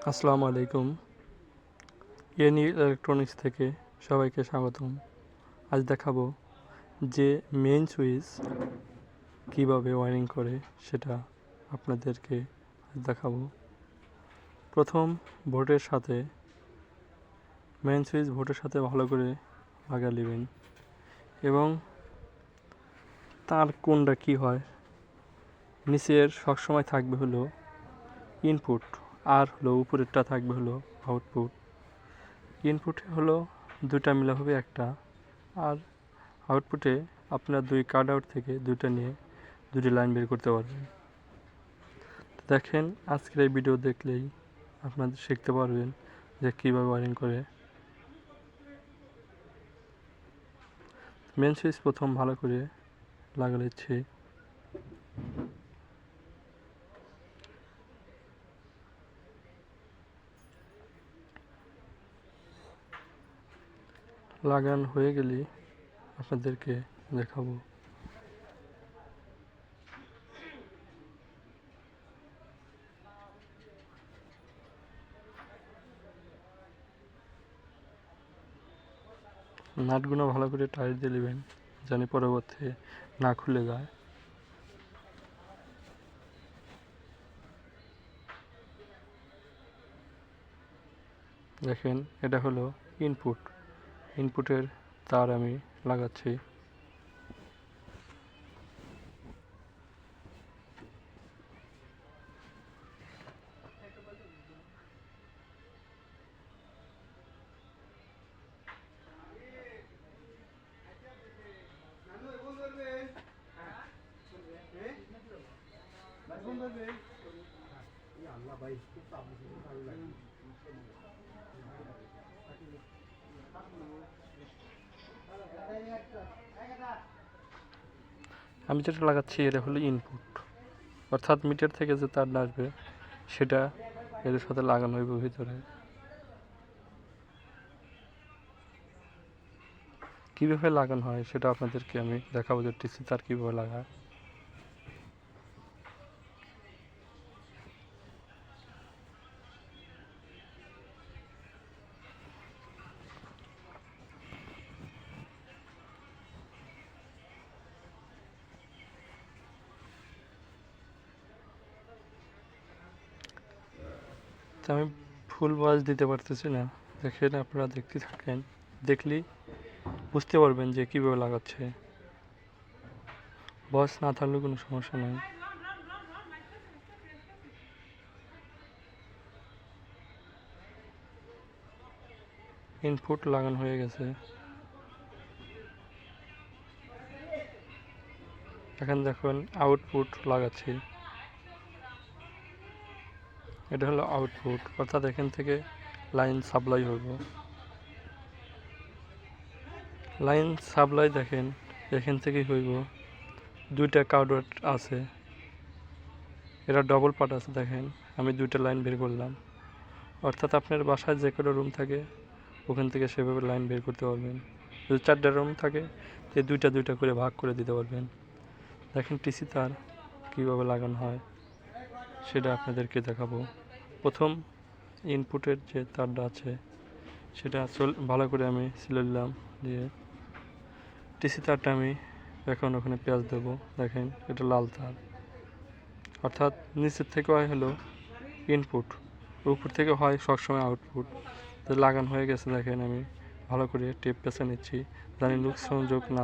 আসসালামু আলাইকুম। Any electronics থেকে সবাইকে স্বাগতম। আজ দেখাবো যে মেইন সুইচ কিভাবে ওয়্যারিং করে সেটা আপনাদেরকে আজ দেখাবো। প্রথম বোর্ডের সাথে মেইন সুইচ বোর্ডের সাথে ভালো করে লাগিয়ে নেবেন এবং তার কোনটা কি হয়, নিচের সবসময় থাকবে হলো ইনপুট আর হলো উপরেরটা থাকবে হলো আউটপুট। ইনপুটে হলো দুটা মিলা হবে একটা, আর আউটপুটে আপনার দুই কার্ড আউট থেকে দুইটা নিয়ে দুটি লাইন বের করতে পারবেন। দেখেন আজকের এই ভিডিও দেখলেই আপনাদের শিখতে পারবেন যে কীভাবে ওয়্যারিং করে। মেন সুইচ প্রথম ভালো করে লাগা নিচ্ছি। লাগানো হয়ে গেলে আপনাদেরকে দেখাবো। নাটগুলো ভালো করে টাইট দিয়ে নেবেন যেন পরবর্তী না খুলে যায়। দেখেন এটা হলো ইনপুটের তার আমি লাগাচ্ছি। আমি যেটা লাগাচ্ছি এটা হলো ইনপুট, অর্থাৎ মিটার থেকে যে তারটা আসবে সেটা এদের সাথে লাগানো হইব ভিতরে। কীভাবে লাগানো হয় সেটা আপনাদেরকে আমি দেখাবো যে টিসি তার কীভাবে লাগায়। তো আমি ফুল বয়স দিতে পারতেছি না, দেখেন আপনারা দেখতে থাকেন, দেখলেই বুঝতে পারবেন যে কীভাবে লাগাচ্ছে। বয়স না থাকলেও কোনো সমস্যা নেই। ইনপুট লাগানো হয়ে গেছে, এখন দেখুন আউটপুট লাগাচ্ছি। এটা হলো আউটপুট, অর্থাৎ এখান থেকে লাইন সাপ্লাই হইব। লাইন সাপ্লাই দেখেন এখান থেকেই হইব। দুইটা কার্ড আছে, এটা ডবল পার্ট আছে। দেখেন আমি দুইটা লাইন বের করলাম, অর্থাৎ আপনার বাসায় যে কোনো রুম থাকে ওখান থেকে সেভাবে লাইন বের করতে পারবেন। যদি 4টা রুম থাকে তো দুইটা দুইটা করে ভাগ করে দিতে পারবেন। দেখেন টিসি তার কীভাবে লাগানো হয় সেটা আপনাদেরকে দেখাবো। প্রথম ইনপুটের যে তারটা আছে সেটা ভালো করে আমি সিলে নিলাম, দিয়ে টিসি তারটা আমি এখন ওখানে পেঁয়াজ দেবো। দেখেন এটা লাল তার, অর্থাৎ নিচের থেকে হয় হলো ইনপুট, উপর থেকে হয় সবসময় আউটপুট। তো লাগানো হয়ে গেছে, দেখেন আমি ভালো করে টেপ পেঁচে নিচ্ছি জানি লুক সংযোগ না